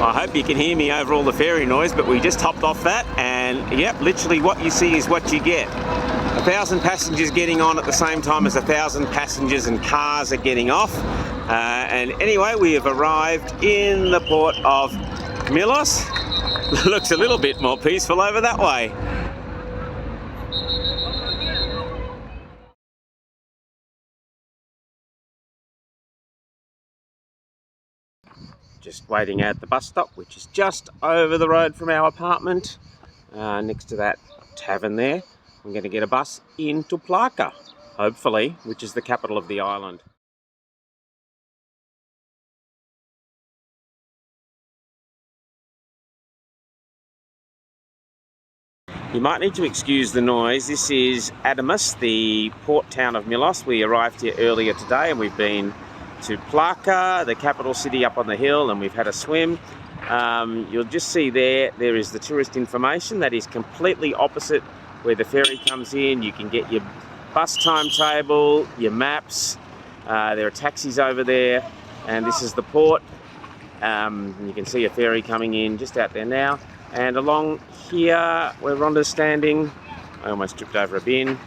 I hope you can hear me over all the ferry noise, but we just hopped off that, and yep, literally what you see is what you get. 1,000 passengers getting on at the same time as 1,000 passengers and cars are getting off. And anyway, we have arrived in the port of Milos. Looks a little bit more peaceful over that way. Just waiting at the bus stop, which is just over the road from our apartment, next to that tavern there. I'm going to get a bus into Plaka, hopefully, which is the capital of the island. You might need to excuse the noise. This is Adamus, the port town of Milos. We arrived here earlier today and we've been to Plaka, the capital city up on the hill, and we've had a swim. You'll just see there is the tourist information that is completely opposite where the ferry comes in. You can get your bus timetable, your maps. There are taxis over there, and this is the port. You can see a ferry coming in just out there now. And along here where Rhonda's standing, I almost tripped over a bin.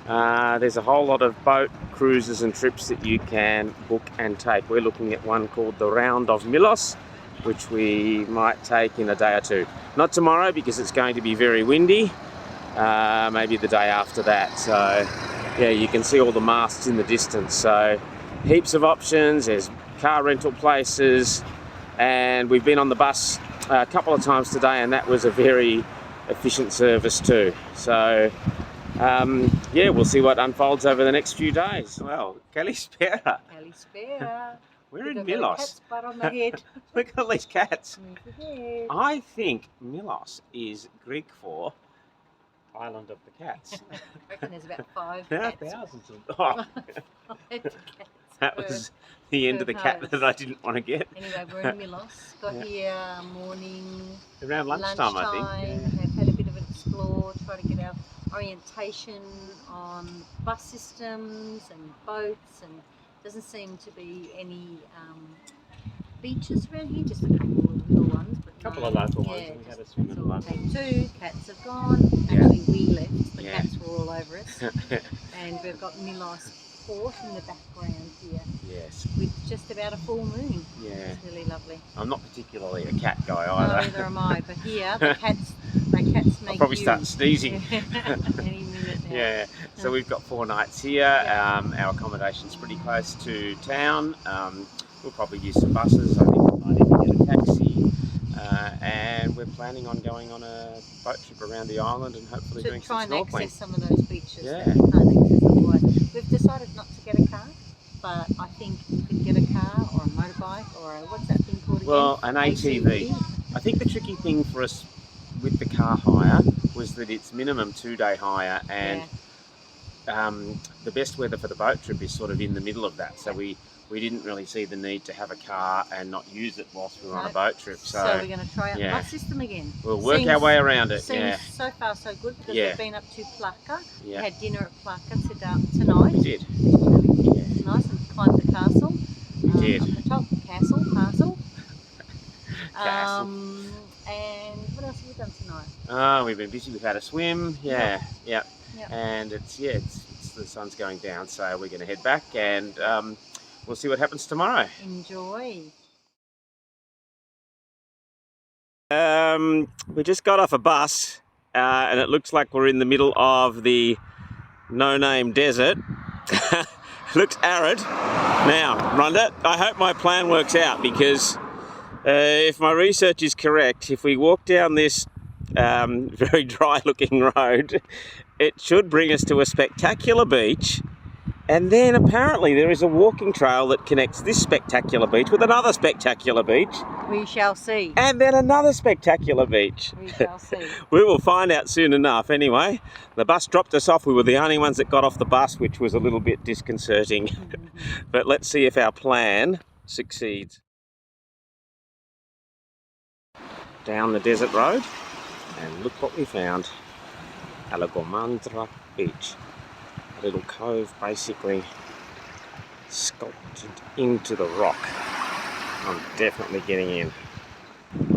There's a whole lot of boat cruises and trips that you can book and take. We're looking at one called the Round of Milos, which we might take in a day or two. Not tomorrow because it's going to be very windy, maybe the day after that. So yeah, you can see all the masts in the distance. So heaps of options, there's car rental places, and we've been on the bus a couple of times today, and that was a very efficient service too. So yeah, we'll see what unfolds over the next few days. Well, Kalispera. Kalispera. We're in Milos. Cat's butt on the head. Look at all these cats. I think Milos is Greek for Island of the Cats. I reckon there's about 5 There are cats. thousands of them. Oh, that was the end of the cat that I didn't want to get. Anyway, we're in Milos. Got here morning, Around lunchtime, I think. Yeah. Have had a bit of an explore, try to get our orientation on bus systems and boats, and doesn't seem to be any beaches around here, just a couple of little ones. But A couple of local ones, and we had a swim in the we'll local. take 2, cats have gone. Actually, we left, the cats were all over us. And we've got Milos Port in the background here. Yes. With just about a full moon. Yeah. It's really lovely. I'm not particularly a cat guy either. Neither am I, but here the cats make I'll probably start sneezing. any minute now. Yeah, so we've got 4 nights here. Our accommodation's pretty close to town. We'll probably use some buses. I think we might even get a taxi. And we're planning on going on a boat trip around the island and hopefully doing some snorkeling. To try and access some of those beaches that we can't access otherwise. We've decided not to get a car, but I think you could get a car or a motorbike or what's that thing called again? Well, an ATV. I think the tricky thing for us with the car hire was that it's minimum 2-day hire, and the best weather for the boat trip is sort of in the middle of that. So we didn't really see the need to have a car and not use it whilst we were on a boat trip. So we're going to try out the bus system again. We'll work our way around it. Seems so far so good because we've been up to Plaka. We had dinner at Plaka tonight. We did. Really nice, and climbed the castle. We did. Up the top, castle. And what else have we done tonight? We've been busy. We've had a swim. And it's the sun's going down, so we're going to head back and we'll see what happens tomorrow. Enjoy. We just got off a bus and it looks like we're in the middle of the no-name desert. Looks arid. Now, Rhonda, I hope my plan works out, because if my research is correct, if we walk down this very dry looking road, it should bring us to a spectacular beach, and then apparently there is a walking trail that connects this spectacular beach with another spectacular beach. We shall see. And then another spectacular beach. We shall see. We will find out soon enough. Anyway, the bus dropped us off. We were the only ones that got off the bus, which was a little bit disconcerting. But let's see if our plan succeeds. Down the desert road, and look what we found. Alagomandra Beach. A little cove basically sculpted into the rock. I'm definitely getting in.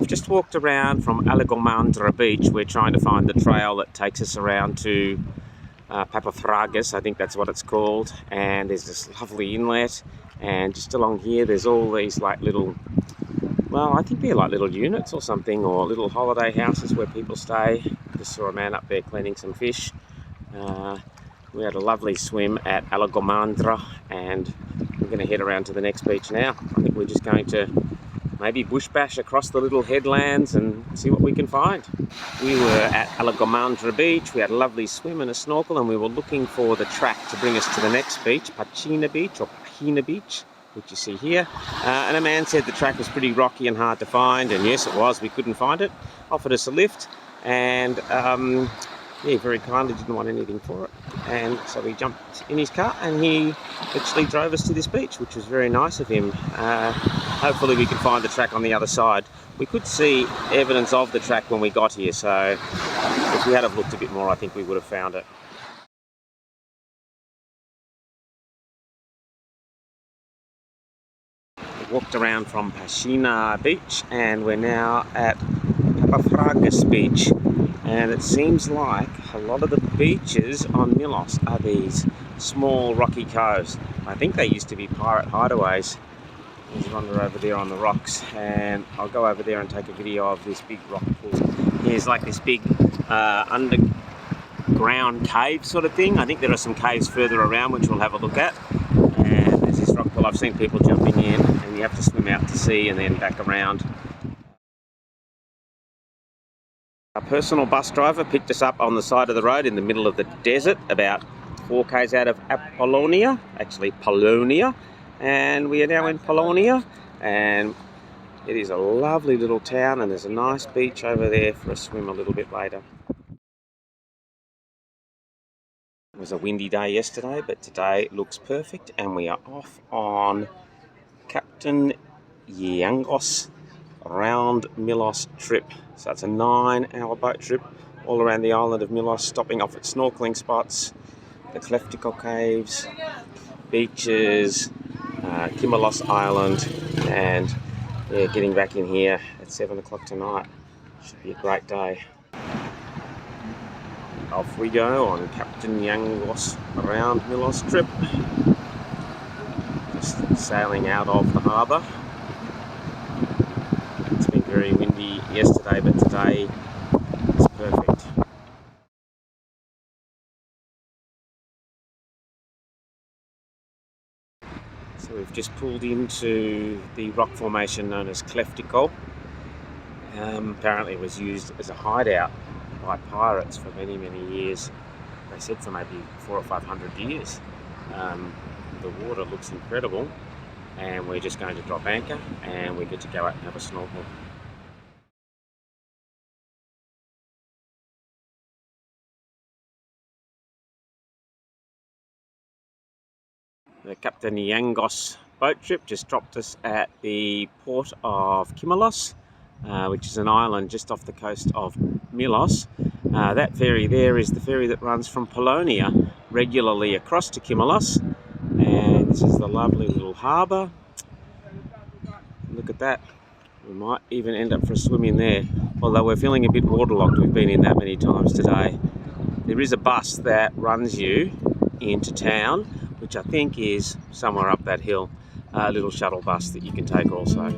just walked around from Alagomandra Beach. We're trying to find the trail that takes us around to Papathragas, I think that's what it's called. And there's this lovely inlet, and just along here there's all these like little, well, I think they're like little units or something, or little holiday houses where people stay. Just saw a man up there cleaning some fish. We had a lovely swim at Alagomandra, and we're going to head around to the next beach now. I think we're just going to maybe bush bash across the little headlands and see what we can find. We were at Alagomandra Beach. We had a lovely swim and a snorkel, and we were looking for the track to bring us to the next beach, Pachina Beach, or Pahina Beach, which you see here. And a man said the track was pretty rocky and hard to find, and yes, it was. We couldn't find it. Offered us a lift, and yeah, very kindly didn't want anything for it. And so we jumped in his car, and he actually drove us to this beach, which was very nice of him. Hopefully we can find the track on the other side. We could see evidence of the track when we got here, so if we had have looked a bit more, I think we would have found it. We walked around from Pachina Beach, and we're now at Papathragas Beach. And it seems like a lot of the beaches on Milos are these small rocky coves. I think they used to be pirate hideaways. There's Rhonda over there on the rocks, and I'll go over there and take a video of this big rock pool. Here's like this big underground cave sort of thing. I think there are some caves further around which we'll have a look at. And there's this rock pool. I've seen people jumping in, and you have to swim out to sea and then back around. A personal bus driver picked us up on the side of the road in the middle of the desert, about 4 k's out of Apollonia, actually Polonia, and we are now in Polonia, and it is a lovely little town, and there's a nice beach over there for a swim a little bit later. It was a windy day yesterday, but today looks perfect, and we are off on Captain Yangos round Milos trip. So it's a 9-hour boat trip all around the island of Milos, stopping off at snorkeling spots, the Kleftiko caves, beaches, Kimalos Island, and yeah, getting back in here at 7 o'clock tonight. Should be a great day. Off we go on Captain Yangos around Milos trip. Just sailing out of the harbour. Very windy yesterday, but today is perfect. So we've just pulled into the rock formation known as Kleftiko. Apparently it was used as a hideout by pirates for many, many years. They said for maybe 400 or 500 years. The water looks incredible, and we're just going to drop anchor, and we get to go out and have a snorkel. The Captain Yangos boat trip just dropped us at the port of Kimalos, which is an island just off the coast of Milos. That ferry there is the ferry that runs from Polonia regularly across to Kimalos, and this is the lovely little harbour. Look at that. We might even end up for a swim in there, although we're feeling a bit waterlogged. We've been in that many times today. There is a bus that runs you into town, which I think is somewhere up that hill, a little shuttle bus that you can take also.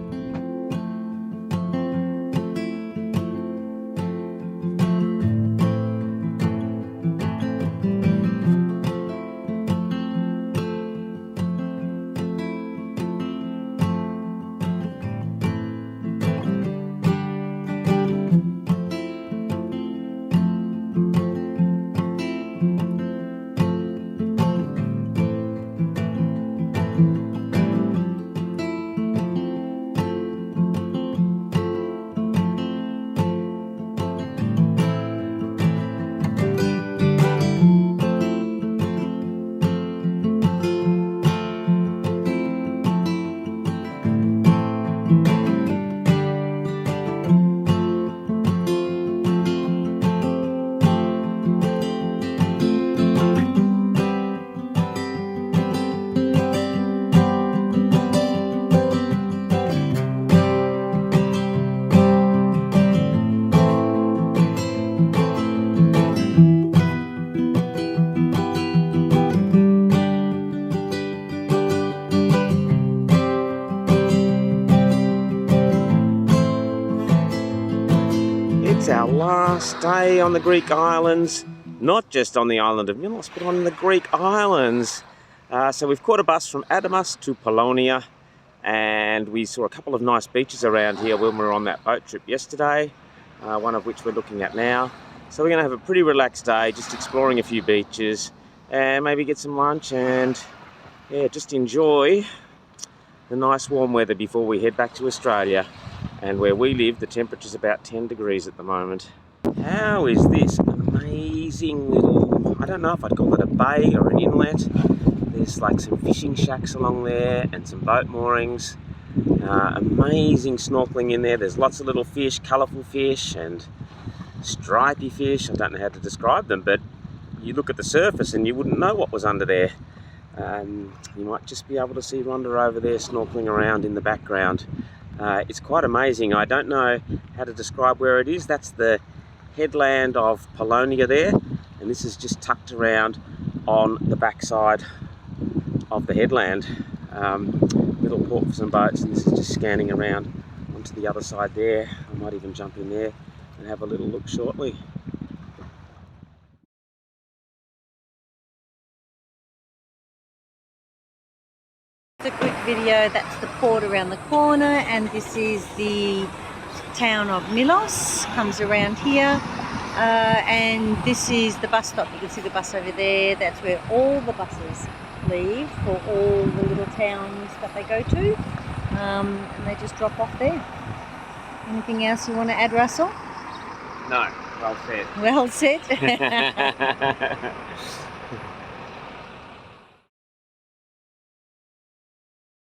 our last day on the Greek islands. Not just on the island of Milos, but on the Greek islands. So we've caught a bus from Adamas to Polonia, and we saw a couple of nice beaches around here when we were on that boat trip yesterday, one of which we're looking at now. So we're going to have a pretty relaxed day, just exploring a few beaches and maybe get some lunch and yeah, just enjoy the nice warm weather before we head back to Australia. And where we live, the temperature's about 10 degrees at the moment. How is this amazing little, I don't know if I'd call it a bay or an inlet. There's like some fishing shacks along there and some boat moorings. Amazing snorkeling in there. There's lots of little fish, colourful fish and stripy fish. I don't know how to describe them, but you look at the surface and you wouldn't know what was under there. You might just be able to see Rhonda over there snorkeling around in the background. It's quite amazing. I don't know how to describe where it is. That's the headland of Polonia there, and this is just tucked around on the backside of the headland. Little port for some boats, and this is just scanning around onto the other side there. I might even jump in there and have a little look shortly. It's a quick video. That's the port around the corner, and this is the town of Milos. Comes around here, and this is the bus stop. You can see the bus over there. That's where all the buses leave for all the little towns that they go to, and they just drop off there. Anything else you want to add, Russell? No, well said. Well said.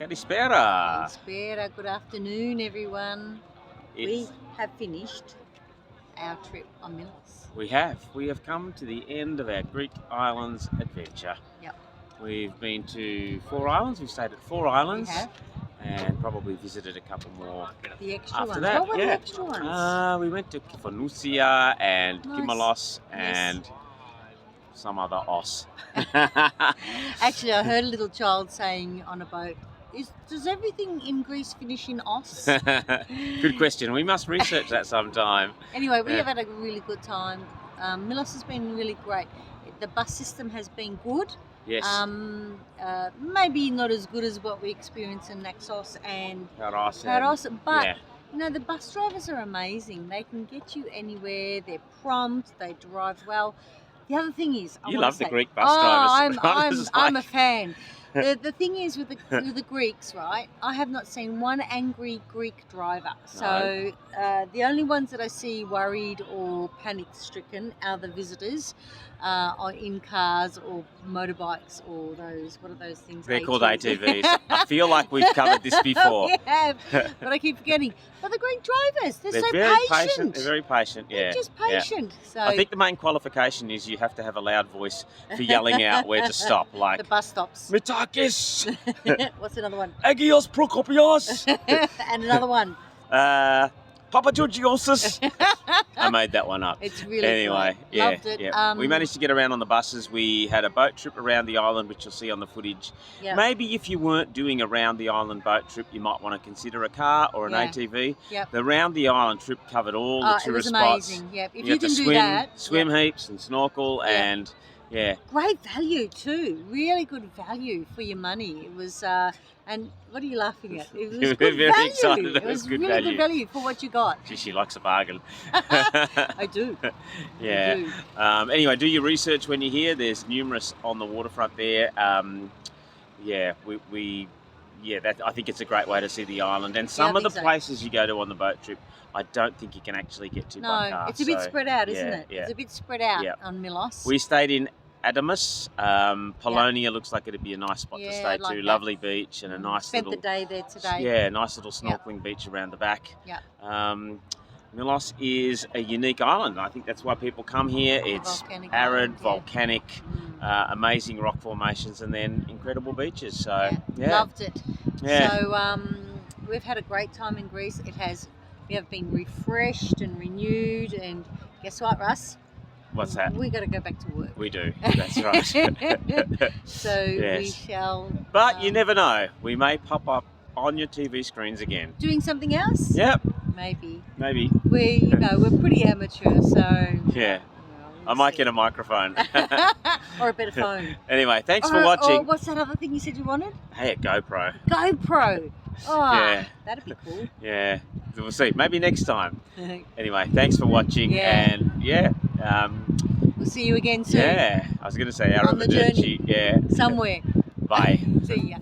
Kalispera. Kalispera. Good afternoon, everyone. We have finished our trip on Milos. We have come to the end of our Greek islands adventure. Yep. We've been to 4 islands. We've stayed at 4 islands. We have. And probably visited a couple more. The extra after ones. that. What were the extra ones? We went to Kifonusia and Nice. Kimalos and some other os. Actually, I heard a little child saying on a boat, does everything in Greece finish in os? Good question. We must research that sometime. Anyway, we have had a really good time. Milos has been really great. The bus system has been good. Yes. Maybe not as good as what we experienced in Naxos and Paros, but yeah. you know, the bus drivers are amazing. They can get you anywhere. They're prompt. They drive well. The other thing is, You love the Greek bus drivers. I'm a fan. The thing is with the Greeks, right? I have not seen one angry Greek driver. So the only ones that I see worried or panic-stricken are the visitors, or in cars or motorbikes or those, what are those things? They're called ATVs. I feel like we've covered this before. We have, but I keep forgetting. But the Greek drivers, they're so very patient. They're very patient, yeah. They're just patient. Yeah. So I think the main qualification is you have to have a loud voice for yelling out where to stop, like the bus stops. Mitakis, What's another one? Agios Prokopios, And another one. Papageorgiosis. I made that one up. It's really anyway, great. yeah, Loved it. yeah. We managed to get around on the buses. We had a boat trip around the island, which you'll see on the footage. Yep. Maybe if you weren't doing a round the island boat trip, you might want to consider a car or an ATV. Yep. The round the island trip covered all the tourist it was amazing. spots. Yep. If you you can do that, swim heaps and snorkel and yeah. Great value too. Really good value for your money. It was, and what are you laughing at? It was good Very value. excited. It was good really value. good value for what you got. Gee, she likes a bargain. I do. Yeah. I do. Anyway, do your research when you're here. There's numerous on the waterfront there. Yeah, I think it's a great way to see the island. And some of the places you go to on the boat trip, I don't think you can actually get to by car. No, it's a bit spread out, isn't it? Yeah. It's a bit spread out on Milos. We stayed in Adamas. Polonia looks like it'd be a nice spot to stay like to. that. Lovely beach and a nice Spent the day there today. Yeah, nice little snorkeling beach around the back. Yeah. Milos is a unique island. I think that's why people come here. It's volcanic arid, island, volcanic, amazing rock formations, and then incredible beaches. So Loved it. Yeah. So we've had a great time in Greece. We have been refreshed and renewed, and guess what, Russ? What's that? We got to go back to work. We do. That's right. So we shall. But you never know. We may pop up on your TV screens again. Doing something else? Yep. Maybe. Maybe. We're pretty amateur, so... Yeah. Well, I might get a microphone. or a better phone. Anyway, thanks for watching. Or what's that other thing you said you wanted? Hey, a GoPro. GoPro. Oh, Yeah. That'd be cool. Yeah. We'll see. Maybe next time. Anyway, thanks for watching. Yeah. And yeah. We'll see you again soon. Yeah. I was going to say out On of the the journey. Yeah. Somewhere. Bye. See ya.